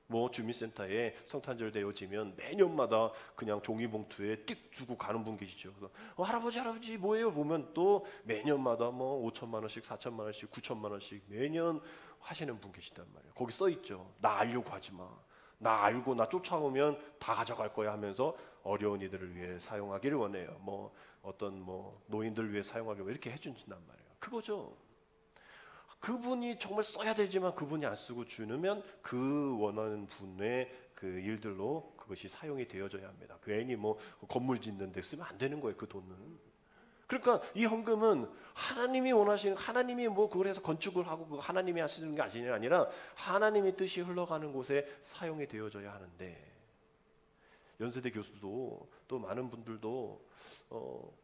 뭐 주민센터에 성탄절 되어지면 매년마다 그냥 종이봉투에 띡 주고 가는 분 계시죠. 그래서 할아버지 뭐예요? 보면 또 매년마다 뭐 5천만 원씩, 4천만 원씩, 9천만 원씩 매년 하시는 분 계시단 말이에요. 거기 써 있죠. 나 알려고 하지 마. 나 알고 나 쫓아오면 다 가져갈 거야 하면서 어려운 이들을 위해 사용하기를 원해요. 뭐 어떤 뭐 노인들을 위해 사용하기를 이렇게 해준단 말이에요. 그거죠. 그분이 정말 써야 되지만 그분이 안 쓰고 주면 그 원하는 분의 그 일들로 그것이 사용이 되어져야 합니다. 괜히 뭐 건물 짓는 데 쓰면 안 되는 거예요. 그 돈은. 그러니까 이 헌금은 하나님이 원하시는, 하나님이 뭐 그걸 해서 건축을 하고 그 하나님이 하시는 게 아니라 하나님의 뜻이 흘러가는 곳에 사용이 되어져야 하는데, 연세대 교수도 또 많은 분들도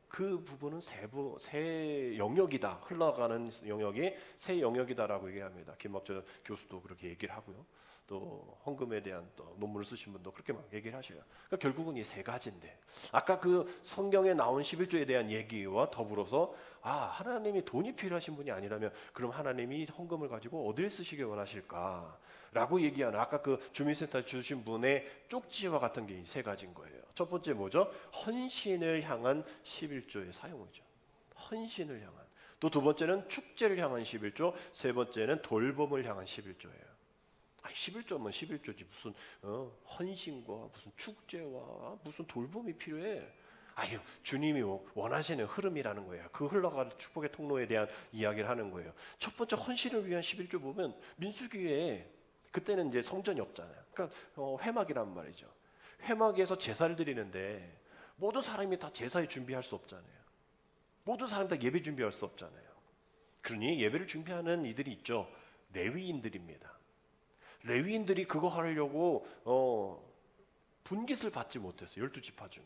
그 부분은 새 영역이다, 흘러가는 영역이 새 영역이다라고 얘기합니다. 김학철 교수도 그렇게 얘기를 하고요. 또 헌금에 대한 또 논문을 쓰신 분도 그렇게 막 얘기를 하셔요. 그러니까 결국은 이 세 가지인데, 아까 그 성경에 나온 11조에 대한 얘기와 더불어서 하나님이 돈이 필요하신 분이 아니라면 그럼 하나님이 헌금을 가지고 어딜 쓰시길 원하실까? 라고 얘기하는, 아까 그 주민센터 주신 분의 쪽지와 같은 게 이 세 가지인 거예요. 첫 번째 뭐죠? 헌신을 향한 11조의 사용이죠. 헌신을 향한. 또 두 번째는 축제를 향한 11조, 세 번째는 돌봄을 향한 11조예요. 11조면 11조지 무슨 헌신과 무슨 축제와 무슨 돌봄이 필요해? 주님이 원하시는 흐름이라는 거예요. 그 흘러가는 축복의 통로에 대한 이야기를 하는 거예요. 첫 번째 헌신을 위한 11조 보면 민수기에 그때는 이제 성전이 없잖아요. 그러니까 회막이란 말이죠. 회막에서 제사를 드리는데 모든 사람이 다 제사에 준비할 수 없잖아요. 모든 사람이 다 예배 준비할 수 없잖아요. 그러니 예배를 준비하는 이들이 있죠. 레위인들입니다. 레위인들이 그거 하려고 분깃을 받지 못했어요. 12지파 중에.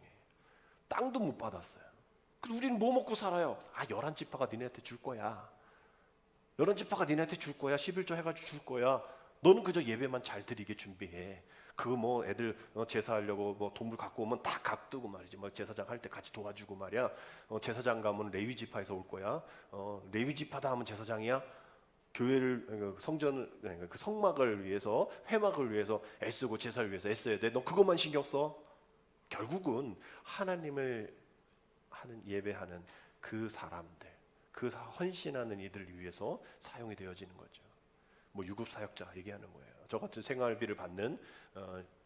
땅도 못 받았어요. 그래서 우리는 뭐 먹고 살아요? 11지파가 니네한테 줄 거야. 11지파가 니네한테 줄 거야. 11조 해가지고 줄 거야. 너는 그저 예배만 잘 드리게 준비해. 그거 뭐 애들 제사하려고 뭐 돈을 갖고 오면 다 각두고 말이지. 뭐 제사장 할 때 같이 도와주고 말이야. 제사장 가면 레위 지파에서 올 거야. 레위 지파다 하면 제사장이야. 교회를 성전을 그 성막을 위해서, 회막을 위해서 애쓰고 제사를 위해서 애써야 돼. 너 그것만 신경 써. 결국은 하나님을 하는, 예배하는 그 사람들, 그 헌신하는 이들을 위해서 사용이 되어지는 거죠. 뭐 유급 사역자 얘기하는 거예요. 저 같은 생활비를 받는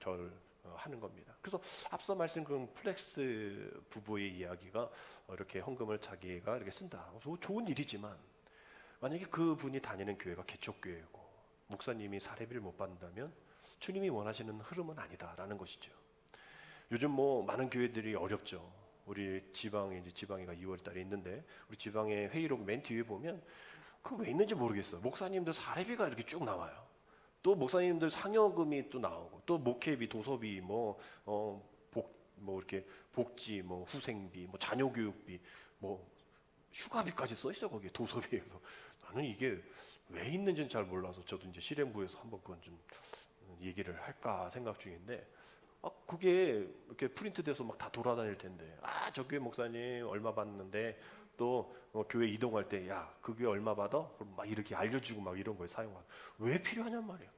저를 하는 겁니다. 그래서 앞서 말씀 그 플렉스 부부의 이야기가 이렇게 헌금을 자기가 이렇게 쓴다. 좋은 일이지만 만약에 그 분이 다니는 교회가 개척교회고 목사님이 사례비를 못 받는다면 주님이 원하시는 흐름은 아니다라는 것이죠. 요즘 뭐 많은 교회들이 어렵죠. 우리 지방이가 2월달에 있는데 우리 지방의 회의록 맨 뒤에 보면 그 왜 있는지 모르겠어요. 목사님들 사례비가 이렇게 쭉 나와요. 또 목사님들 상여금이 또 나오고, 또 목회비, 도서비, 뭐 이렇게 복지, 뭐 후생비, 뭐 자녀교육비, 뭐 휴가비까지 써 있어 거기에 도서비에서. 나는 이게 왜 있는지는 잘 몰라서 저도 이제 실행부에서 한번 그건 좀 얘기를 할까 생각 중인데, 그게 이렇게 프린트돼서 막 다 돌아다닐 텐데, 저 교회 목사님 얼마 받는데, 또 교회 이동할 때 그 교회 얼마 받아? 그럼 막 이렇게 알려주고 막 이런 거에 사용하고. 왜 필요하냔 말이야.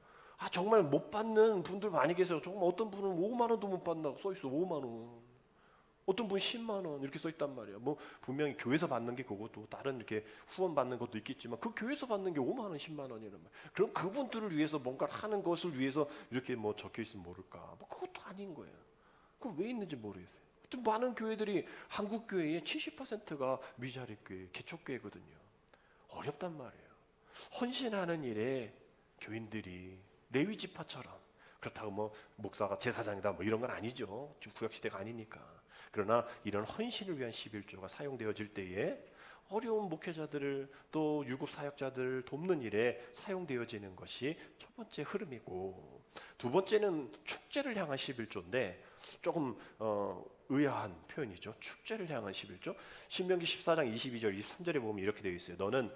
정말 못 받는 분들 많이 계세요. 정말 어떤 분은 5만 원도 못 받는다고 써 있어. 5만 원. 어떤 분 10만 원 이렇게 써 있단 말이야. 뭐 분명히 교회에서 받는 게 그것도 다른 이렇게 후원 받는 것도 있겠지만 그 교회에서 받는 게 5만 원, 10만 원이란 말이야. 그럼 그분들을 위해서 뭔가를 하는 것을 위해서 이렇게 뭐 적혀 있으면 모를까? 뭐 그것도 아닌 거예요. 그럼 왜 있는지 모르겠어요. 또 많은 교회들이 한국 교회의 70%가 미자립 교회, 개척 교회거든요. 어렵단 말이에요. 헌신하는 일에 교인들이 레위 지파처럼 그렇다고 뭐 목사가 제사장이다 뭐 이런 건 아니죠. 지금 구약 시대가 아니니까. 그러나 이런 헌신을 위한 11조가 사용되어질 때에 어려운 목회자들을 또 유급 사역자들을 돕는 일에 사용되어지는 것이 첫 번째 흐름이고, 두 번째는 축제를 향한 11조인데 조금 의아한 표현이죠. 축제를 향한 11조. 신명기 14장 22절 23절에 보면 이렇게 되어 있어요. 너는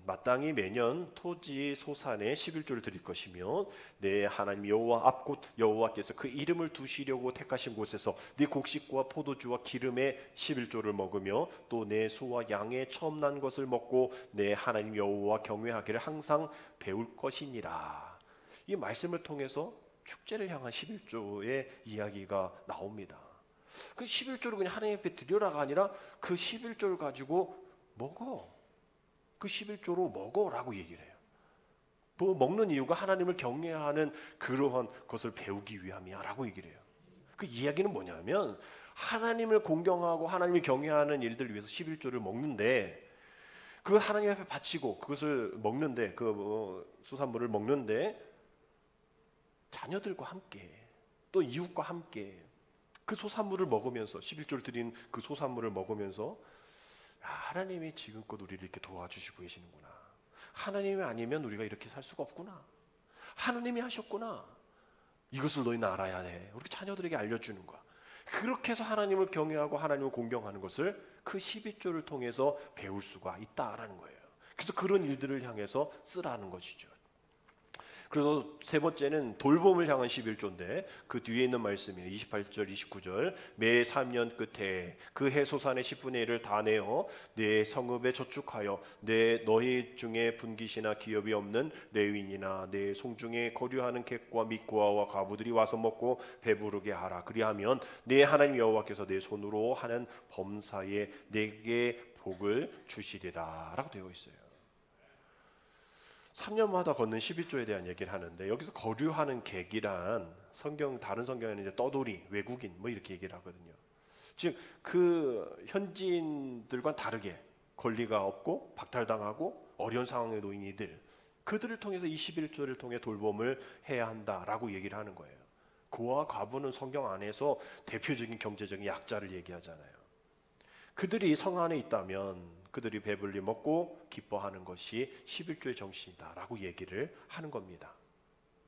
마땅히 매년 토지 소산에 11조를 드릴 것이며 내 하나님 여호와 앞 곧 여호와께서 그 이름을 두시려고 택하신 곳에서 네 곡식과 포도주와 기름의 11조를 먹으며 또 내 소와 양의 처음 난 것을 먹고 내 하나님 여호와 경외하기를 항상 배울 것이니라. 이 말씀을 통해서 축제를 향한 11조의 이야기가 나옵니다. 그 11조를 그냥 하나님 앞에 드려라가 아니라 그 11조를 가지고 먹어. 그 11조로 먹어라고 얘기를 해요. 뭐 먹는 이유가 하나님을 경외하는 그러한 것을 배우기 위함이야라고 얘기를 해요. 그 이야기는 뭐냐면 하나님을 공경하고 하나님을 경외하는 일들 위해서 11조를 먹는데 그 하나님 앞에 바치고 그것을 먹는데 그 수산물을 먹는데 자녀들과 함께 또 이웃과 함께 그 소산물을 먹으면서 11조를 드린 그 소산물을 먹으면서 하나님이 지금껏 우리를 이렇게 도와주시고 계시는구나. 하나님이 아니면 우리가 이렇게 살 수가 없구나. 하나님이 하셨구나. 이것을 너희는 알아야 돼. 우리 자녀들에게 알려주는 거야. 그렇게 해서 하나님을 경외하고 하나님을 공경하는 것을 그 11조를 통해서 배울 수가 있다라는 거예요. 그래서 그런 일들을 향해서 쓰라는 것이죠. 그래서 세 번째는 돌봄을 향한 11조인데 그 뒤에 있는 말씀이에요. 28절 29절 매 3년 끝에 그 해 소산의 10분의 1을 다 내어 내 성읍에 저축하여 내 너희 중에 분깃이나 기업이 없는 레위인이나 내 송중에 거류하는 객과 믹고아와 과부들이 와서 먹고 배부르게 하라. 그리하면 내 하나님 여호와께서 내 손으로 하는 범사에 내게 복을 주시리라 라고 되어 있어요. 3년마다 걷는 12조에 대한 얘기를 하는데 여기서 거류하는 객이란 다른 성경에는 이제 떠돌이, 외국인 뭐 이렇게 얘기를 하거든요. 즉 그 현지인들과 다르게 권리가 없고 박탈당하고 어려운 상황에 놓인 이들, 그들을 통해서 이 11조를 통해 돌봄을 해야 한다라고 얘기를 하는 거예요. 고아 과부는 성경 안에서 대표적인 경제적인 약자를 얘기하잖아요. 그들이 성 안에 있다면 그들이 배불리 먹고 기뻐하는 것이 11조의 정신이다라고 얘기를 하는 겁니다.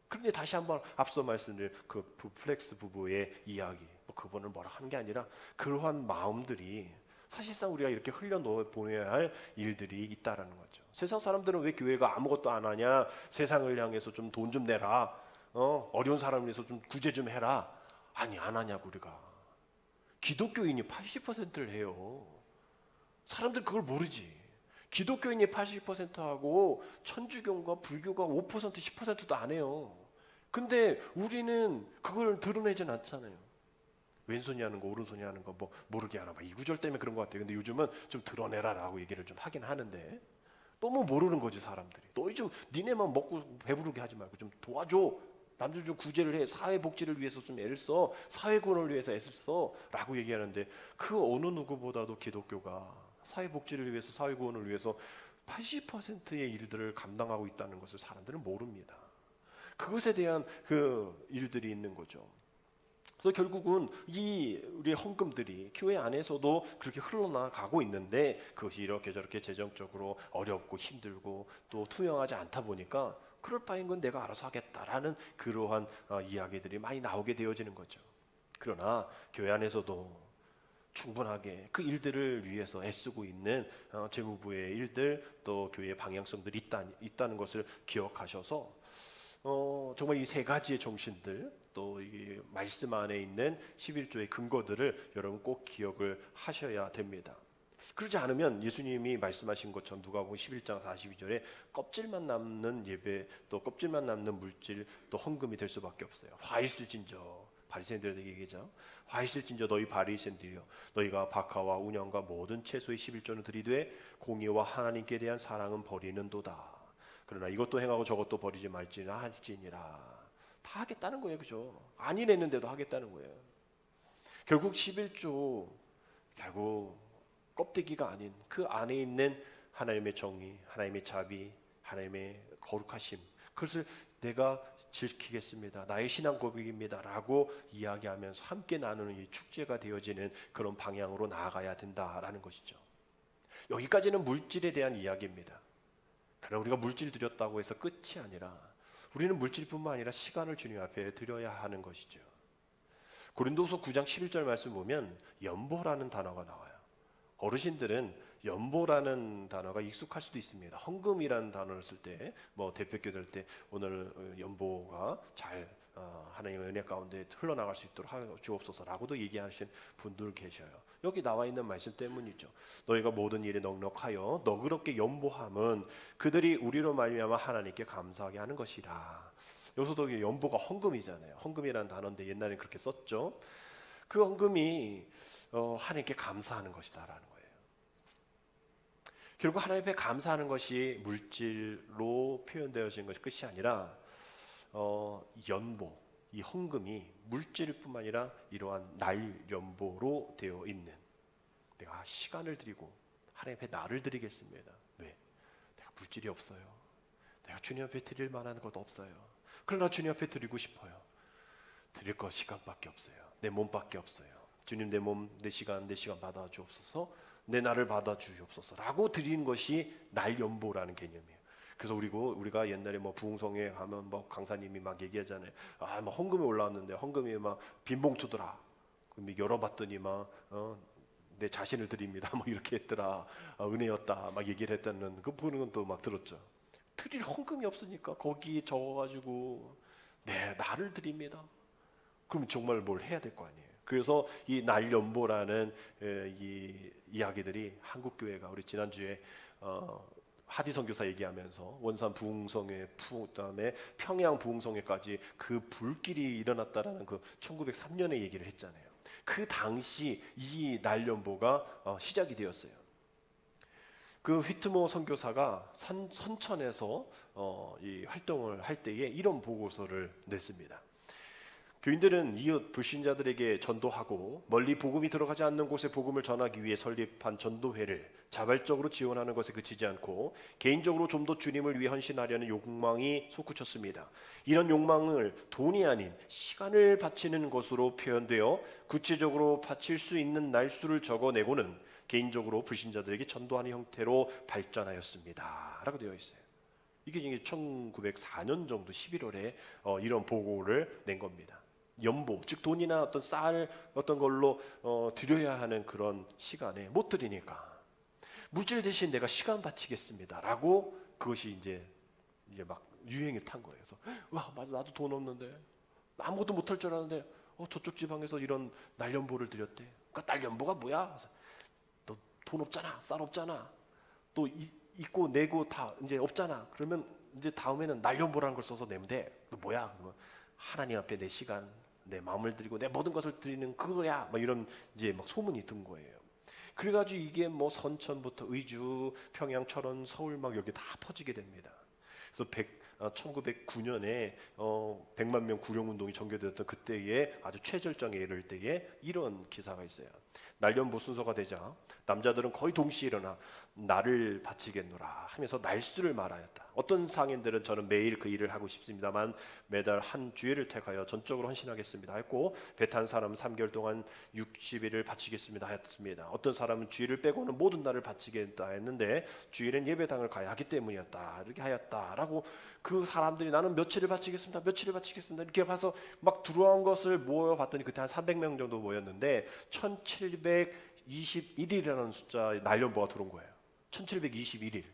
그런데 다시 한번 앞서 말씀드린 그 플렉스 부부의 이야기, 그분을 뭐라 하는 게 아니라 그러한 마음들이 사실상 우리가 이렇게 흘려보내야 할 일들이 있다라는 거죠. 세상 사람들은 왜 교회가 아무것도 안 하냐, 세상을 향해서 좀 돈 좀 내라, 어려운 사람을 위해서 좀 구제 좀 해라. 아니, 안 하냐고. 우리가 기독교인이 80%를 해요. 사람들 그걸 모르지. 기독교인이 80%하고 천주교가 불교가 5% 10%도 안 해요. 근데 우리는 그걸 드러내진 않잖아요. 왼손이 하는 거 오른손이 하는 거 뭐 모르게 하나 봐. 이 구절 때문에 그런 것 같아요. 근데 요즘은 좀 드러내라라고 얘기를 좀 하긴 하는데 너무 모르는 거지 사람들이. 너희 좀 니네만 먹고 배부르게 하지 말고 좀 도와줘. 남들 좀 구제를 해. 사회복지를 위해서 좀 애를 써. 사회구원을 위해서 애를 써. 라고 얘기하는데 그 어느 누구보다도 기독교가 사회복지를 위해서 사회구원을 위해서 80%의 일들을 감당하고 있다는 것을 사람들은 모릅니다. 그것에 대한 그 일들이 있는 거죠. 그래서 결국은 이 우리의 헌금들이 교회 안에서도 그렇게 흘러나가고 있는데 그것이 이렇게 저렇게 재정적으로 어렵고 힘들고 또 투명하지 않다 보니까 그럴 바인 건 내가 알아서 하겠다라는 그러한 이야기들이 많이 나오게 되어지는 거죠. 그러나 교회 안에서도 충분하게 그 일들을 위해서 애쓰고 있는 재무부의 일들 또 교회의 방향성들이 있다는 것을 기억하셔서 정말 이 세 가지의 정신들 또 이 말씀 안에 있는 11조의 근거들을 여러분 꼭 기억을 하셔야 됩니다. 그러지 않으면 예수님이 말씀하신 것처럼 누가복음 11장 42절에 껍질만 남는 예배 또 껍질만 남는 물질 또 헌금이 될 수밖에 없어요. 화 있을진저 바리새인들에게 얘기하죠. 화 있을진저 너희 바리새인들이여, 너희가 박하와 운영과 모든 채소의 11조는 드리되 공의와 하나님께 대한 사랑은 버리는도다. 그러나 이것도 행하고 저것도 버리지 말지나 할지니라. 다 하겠다는 거예요, 그죠? 아니랬는데도 하겠다는 거예요. 결국 11조, 결국 껍데기가 아닌 그 안에 있는 하나님의 정의, 하나님의 자비, 하나님의 거룩하심, 그것을 내가 지키겠습니다, 나의 신앙 고백입니다 라고 이야기하면서 함께 나누는 이 축제가 되어지는 그런 방향으로 나아가야 된다라는 것이죠. 여기까지는 물질에 대한 이야기입니다. 그러나 우리가 물질 드렸다고 해서 끝이 아니라 우리는 물질뿐만 아니라 시간을 주님 앞에 드려야 하는 것이죠. 고린도서 9장 11절 말씀 보면 연보라는 단어가 나와요. 어르신들은 연보라는 단어가 익숙할 수도 있습니다. 헌금이라는 단어를 쓸 때, 뭐 대표교 될 때 오늘 연보가 잘 하나님의 은혜 가운데 흘러나갈 수 있도록 주옵소서라고도 얘기하신 분들 계셔요. 여기 나와 있는 말씀 때문이죠. 너희가 모든 일에 넉넉하여 너그럽게 연보함은 그들이 우리로 말미암아 하나님께 감사하게 하는 것이라. 여기서도 연보가 헌금이잖아요. 헌금이라는 단어인데 옛날에 그렇게 썼죠. 그 헌금이 하나님께 감사하는 것이다라는 거예요. 결국 하나님 앞에 감사하는 것이 물질로 표현되어진 것이 끝이 아니라 연보, 이 헌금이 물질뿐만 아니라 이러한 날 연보로 되어 있는, 내가 시간을 드리고 하나님 앞에 나를 드리겠습니다. 왜? 내가 물질이 없어요. 내가 주님 앞에 드릴 만한 것 없어요. 그러나 주님 앞에 드리고 싶어요. 드릴 것 시간밖에 없어요. 내 몸밖에 없어요. 주님, 내 몸, 내 시간 받아 주옵소서. 내 나를 받아 주옵소서라고 드리는 것이 날 연보라는 개념이에요. 그래서 우리가 옛날에 뭐 부흥성에 가면 뭐 강사님이 막 얘기하잖아요. 막 헌금이 올라왔는데 헌금이 막 빈봉투더라. 열어봤더니 내 자신을 드립니다. 뭐 이렇게 했더라. 은혜였다. 막 얘기를 했다는 그 보는 건 또 막 들었죠. 드릴 헌금이 없으니까 거기에 적어가지고 나를 드립니다. 그럼 정말 뭘 해야 될 거 아니에요. 그래서 이 날연보라는 이 이야기들이 한국교회가, 우리 지난주에 하디 선교사 얘기하면서 원산 부흥성회, 그다음에 평양 부흥성회까지 그 불길이 일어났다라는 그 1903년에 얘기를 했잖아요. 그 당시 이 날연보가 시작이 되었어요. 그 휘트모 선교사가 선천에서 이 활동을 할 때에 이런 보고서를 냈습니다. 교인들은 이웃 불신자들에게 전도하고 멀리 복음이 들어가지 않는 곳에 복음을 전하기 위해 설립한 전도회를 자발적으로 지원하는 것에 그치지 않고 개인적으로 좀 더 주님을 위해 헌신하려는 욕망이 솟구쳤습니다. 이런 욕망을 돈이 아닌 시간을 바치는 것으로 표현되어 구체적으로 바칠 수 있는 날수를 적어내고는 개인적으로 불신자들에게 전도하는 형태로 발전하였습니다 라고 되어 있어요. 이게 1904년 정도 11월에 이런 보고를 낸 겁니다. 연보, 즉 돈이나 어떤 쌀 어떤 걸로 드려야 하는 그런 시간에 못 드리니까 물질 대신 내가 시간 바치겠습니다라고, 그것이 이제 막 유행에 탄 거예요. 그래서 와, 맞아, 나도 돈 없는데 아무것도 못할 줄 알았는데 저쪽 지방에서 이런 날연보를 드렸대. 그러니까 날연보가 뭐야? 너 돈 없잖아, 쌀 없잖아, 또 있고 내고 다 이제 없잖아. 그러면 이제 다음에는 날연보라는 걸 써서 내면 돼. 너 뭐야? 그러면 하나님 앞에 내 시간, 내 마음을 드리고 내 모든 것을 드리는 그거야. 막 이런 이제 막 소문이 든 거예요. 그래가지고 이게 뭐 선천부터 의주, 평양, 철원, 서울 막 여기 다 퍼지게 됩니다. 그래서 1909년에 100만 명 구령운동이 전개되었던 그때에 아주 최절정에 이를 때에 이런 기사가 있어요. 날연보 순서가 되자 남자들은 거의 동시에 일어나 나를 바치겠노라 하면서 날수를 말하였다. 어떤 상인들은 저는 매일 그 일을 하고 싶습니다만 매달 한 주일을 택하여 전적으로 헌신하겠습니다 했고, 배 탄 사람은 3개월 동안 60일을 바치겠습니다 하였습니다. 어떤 사람은 주일을 빼고는 모든 날을 바치겠다 했는데 주일은 예배당을 가야 하기 때문이었다 이렇게 하였다라고, 그 사람들이 나는 며칠을 바치겠습니다 이렇게 봐서 막 들어온 것을 모여봤더니 그때 한 300명 정도 모였는데 1721일이라는 숫자의 날연보가 들어온 거예요. 1721일.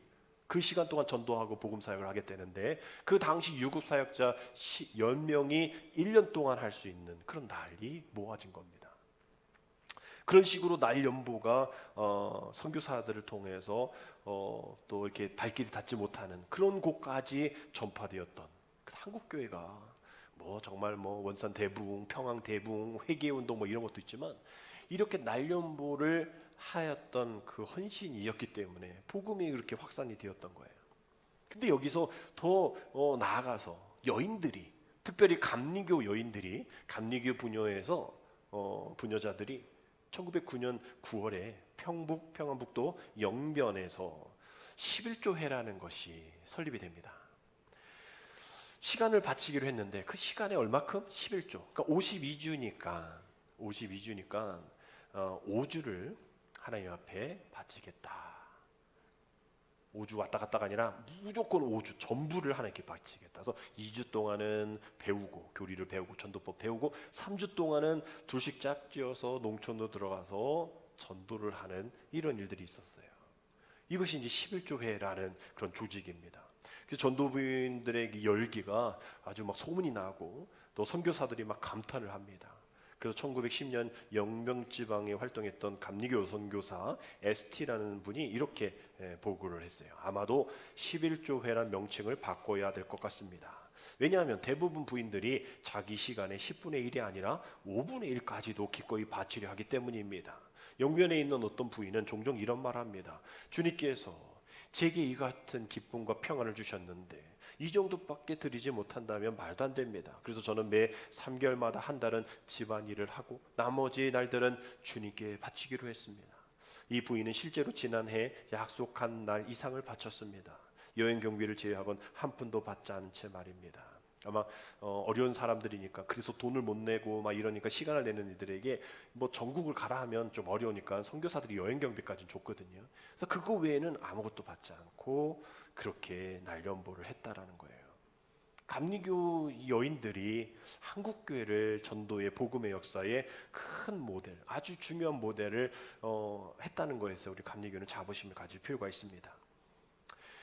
그 시간 동안 전도하고 복음 사역을 하겠다는데, 그 당시 유급 사역자 10명이 1년 동안 할 수 있는 그런 날이 모아진 겁니다. 그런 식으로 날연보가 선교사들을 통해서 또 이렇게 발길이 닿지 못하는 그런 곳까지 전파되었던, 한국교회가 뭐 정말 뭐 원산 대붕, 평양 대붕, 회개 운동 뭐 이런 것도 있지만 이렇게 날연보를 하였던 그 헌신이었기 때문에 복음이 그렇게 확산이 되었던 거예요. 근데 여기서 더 나아가서 여인들이, 특별히 감리교 여인들이, 감리교 부녀에서 부녀자들이 1909년 9월에 평안북도 영변에서 11조회라는 것이 설립이 됩니다. 시간을 바치기로 했는데 그 시간에 얼마큼? 11조. 그러니까 52주니까 5주를 하나님 앞에 바치겠다. 5주 왔다 갔다가 아니라 무조건 5주 전부를 하나님께 바치겠다. 그래서 2주 동안은 배우고, 교리를 배우고, 전도법 배우고, 3주 동안은 둘씩 짝지어서 농촌으로 들어가서 전도를 하는 이런 일들이 있었어요. 이것이 이제 11조회라는 그런 조직입니다. 그래서 전도부인들의 열기가 아주 막 소문이 나고 또 선교사들이 막 감탄을 합니다. 그래서 1910년 영명지방에 활동했던 감리교 선교사 ST라는 분이 이렇게 보고를 했어요. 아마도 11조회란 명칭을 바꿔야 될 것 같습니다. 왜냐하면 대부분 부인들이 자기 시간의 10분의 1이 아니라 5분의 1까지도 기꺼이 바치려 하기 때문입니다. 영변에 있는 어떤 부인은 종종 이런 말 합니다. 주님께서 제게 이 같은 기쁨과 평안을 주셨는데 이 정도밖에 드리지 못한다면 말도 안 됩니다. 그래서 저는 매 3개월마다 한 달은 집안일을 하고 나머지 날들은 주님께 바치기로 했습니다. 이 부인은 실제로 지난해 약속한 날 이상을 바쳤습니다. 여행 경비를 제외하고는 한 푼도 받지 않은 채 말입니다. 아마 어려운 사람들이니까, 그래서 돈을 못 내고 막 이러니까 시간을 내는 이들에게 뭐 전국을 가라 하면 좀 어려우니까 선교사들이 여행 경비까지 줬거든요. 그래서 그거 외에는 아무것도 받지 않고 그렇게 날연보를 했다라는 거예요. 감리교 여인들이 한국 교회를 전도의 복음의 역사에 큰 모델, 아주 중요한 모델을 했다는 거에서 우리 감리교는 자부심을 가질 필요가 있습니다.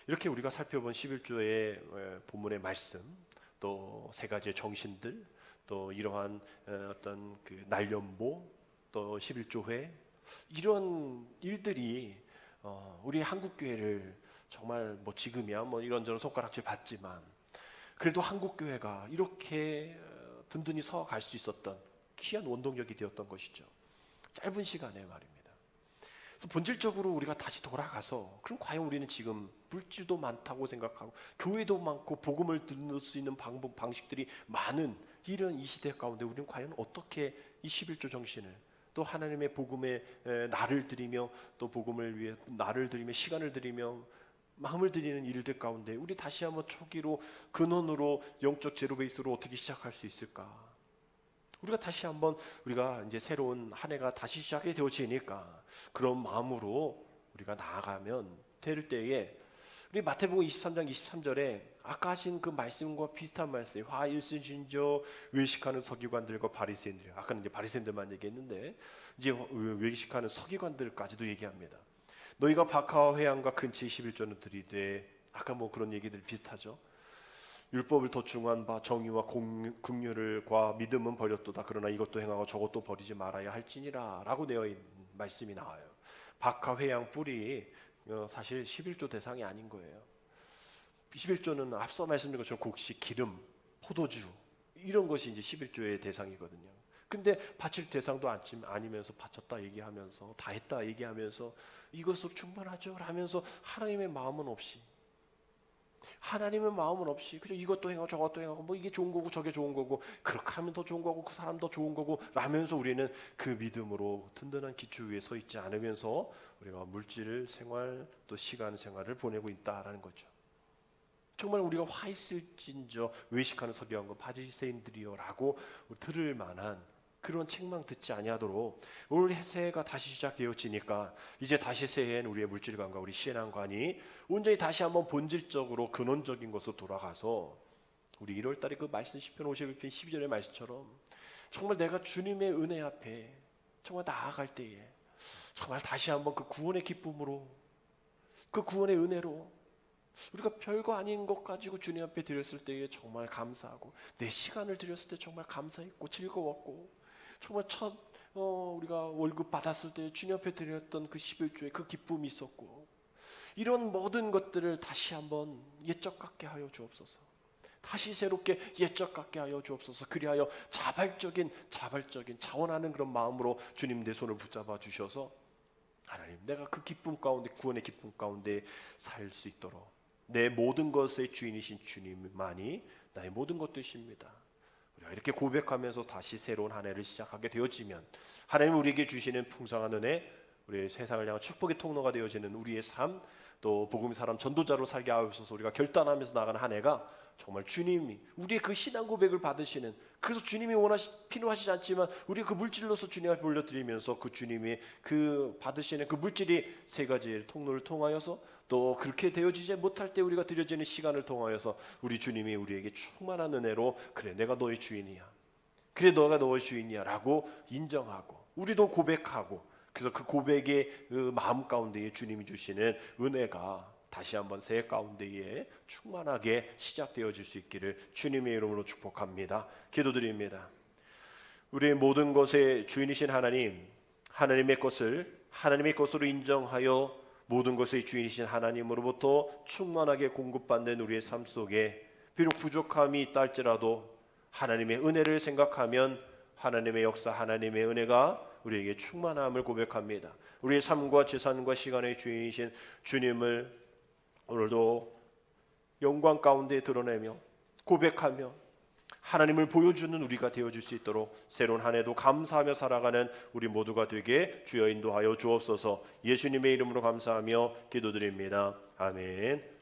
이렇게 우리가 살펴본 11조의 본문의 말씀, 또 세 가지의 정신들, 또 이러한 어떤 그 날연보, 또 11조회, 이런 일들이 우리 한국 교회를 정말 뭐 지금이야 뭐 이런저런 손가락질 받지만 그래도 한국 교회가 이렇게 든든히 서갈 수 있었던 귀한 원동력이 되었던 것이죠. 짧은 시간에 말입니다. 그래서 본질적으로 우리가 다시 돌아가서, 그럼 과연 우리는 지금 물질도 많다고 생각하고 교회도 많고 복음을 들을 수 있는 방식들이 많은 이런 이 시대 가운데 우리는 과연 어떻게 이 11조 정신을, 또 하나님의 복음에 나를 드리며, 또 복음을 위해 나를 드리며 시간을 드리며 마음을 드리는 일들 가운데 우리 다시 한번 초기로 근원으로 영적 제로 베이스로 어떻게 시작할 수 있을까? 우리가 다시 한번, 우리가 이제 새로운 한 해가 다시 시작이 되어지니까 그런 마음으로 우리가 나아가면 될 때에, 우리 마태복음 23장 23절에 아까 하신 그 말씀과 비슷한 말씀, 화 일신신저 외식하는 서기관들과 바리새인들, 아까는 이제 바리새인들만 얘기했는데 이제 외식하는 서기관들까지도 얘기합니다. 너희가 박하와 회양과 근치 11조는 드리되, 아까 뭐 그런 얘기들 비슷하죠. 율법을 더 중한 바 정의와 긍휼과 믿음은 버렸도다. 그러나 이것도 행하고 저것도 버리지 말아야 할지니라 라고 되어 있는 말씀이 나와요. 박하 회양 뿔이 사실 11조 대상이 아닌 거예요. 11조는 앞서 말씀드린 것처럼 곡식, 기름, 포도주 이런 것이 이제 11조의 대상이거든요. 근데 바칠 대상도 아니면서 바쳤다 얘기하면서 다 했다 얘기하면서 이것으로 충분하죠 라면서 하나님의 마음은 없이, 그죠? 이것도 행하고 저것도 행하고 뭐 이게 좋은 거고 저게 좋은 거고 그렇게 하면 더 좋은 거고 그 사람 더 좋은 거고 라면서 우리는 그 믿음으로 든든한 기초 위에 서 있지 않으면서 우리가 물질 생활 또 시간 생활을 보내고 있다라는 거죠. 정말 우리가 화 있을진저 외식하는 서기관과 바리새인들이여라고 들을 만한 그런 책망 듣지 아니하도록 올 새해가 다시 시작되어지니까 이제 다시 새해엔 우리의 물질관과 우리 신앙관이 온전히 다시 한번 본질적으로 근원적인 것으로 돌아가서 우리 1월달에 그 말씀 시편 51편 12절의 말씀처럼 정말 내가 주님의 은혜 앞에 정말 나아갈 때에 정말 다시 한번 그 구원의 기쁨으로, 그 구원의 은혜로 우리가 별거 아닌 것 가지고 주님 앞에 드렸을 때에 정말 감사하고, 내 시간을 드렸을 때 정말 감사했고 즐거웠고, 정말 첫 우리가 월급 받았을 때 주님 앞에 드렸던 그 11조의 그 기쁨이 있었고, 이런 모든 것들을 다시 한번 옛적 같게 하여 주옵소서. 다시 새롭게 옛적 같게 하여 주옵소서. 그리하여 자발적인 자원하는 그런 마음으로 주님 내 손을 붙잡아 주셔서 하나님, 내가 그 기쁨 가운데, 구원의 기쁨 가운데 살 수 있도록 내 모든 것의 주인이신 주님만이 나의 모든 것 되십니다. 우리가 이렇게 고백하면서 다시 새로운 한 해를 시작하게 되어지면 하나님 우리에게 주시는 풍성한 은혜, 우리의 세상을 향한 축복의 통로가 되어지는 우리의 삶, 또 복음의 사람 전도자로 살게 하옵소서. 우리가 결단하면서 나가는 한 해가 정말 주님이 우리의 그 신앙 고백을 받으시는, 그래서 주님이 필요하시지 않지만 우리가 그 물질로서 주님 앞에 올려드리면서 그 주님이 그 받으시는 그 물질이 세 가지의 통로를 통하여서 또 그렇게 되어지지 못할 때 우리가 드려지는 시간을 통하여서 우리 주님이 우리에게 충만한 은혜로 그래 내가 너의 주인이야, 그래 너가 너의 주인이야 라고 인정하고 우리도 고백하고, 그래서 그 고백의 그 마음 가운데에 주님이 주시는 은혜가 다시 한번 새해 가운데에 충만하게 시작되어질 수 있기를 주님의 이름으로 축복합니다. 기도드립니다. 우리의 모든 것의 주인이신 하나님, 하나님의 것으로 인정하여 모든 것의 주인이신 하나님으로부터 충만하게 공급받는 우리의 삶 속에 비록 부족함이 있다 할지라도 하나님의 은혜를 생각하면 하나님의 역사, 하나님의 은혜가 우리에게 충만함을 고백합니다. 우리의 삶과 재산과 시간의 주인이신 주님을 오늘도 영광 가운데 드러내며 고백하며 하나님을 보여주는 우리가 되어줄 수 있도록 새로운 한 해도 감사하며 살아가는 우리 모두가 되게 주여 인도하여 주옵소서. 예수님의 이름으로 감사하며 기도드립니다. 아멘.